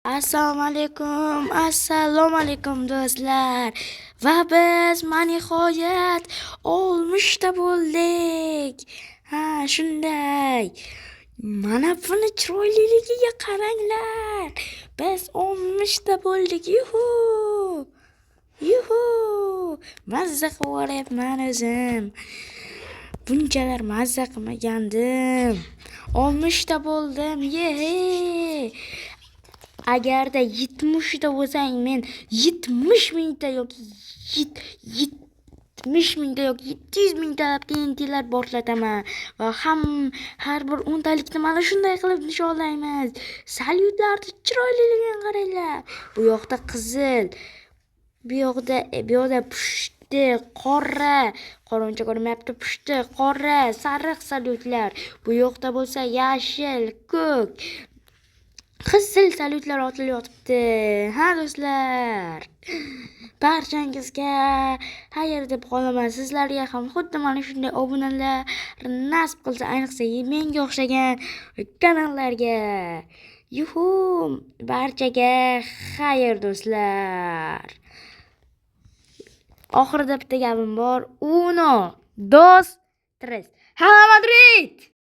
Assalomu alaykum do'stlar. Va biz nihoyat 60 ta bo'ldik. Ha, shunday. Mana buni chiroyliligiga qaranglar. Biz 60 ta bo'ldik. Yuhu! Yuhu! Mazza qilyapman o'zim. Bunchalar mazza qilmagandim. 60 ta bo'ldim. Yehe! Agarda 70 ta bo'lsang, men 70 mingta yoki 70 mingta yoki 700 mingta TNT'lar portlataman va har bir 10 talikni mana shunday qilib nishonlaymiz. Salyutlarni chiroyliligini qaranglar. Bu yoqda qizil, bu yoqda pushti, qora, qo'rg'oncha ko'rmayapti, pushti, qora, sariq salyutlar. Bu yoqda bo'lsa yashil, ko'k, qizil salyutlar otilyotibdi. Ha do'stlar, barchangizga xayr deb qolaman. Sizlarga ham xuddi mana shunday obunalar nasib qilsa, ayniqsa menga o'xshagan kanallarga. Yuhu, barchaga xayr do'stlar. Oxirida bitta gapim bor. 1, 2, 3. Hala Madrid!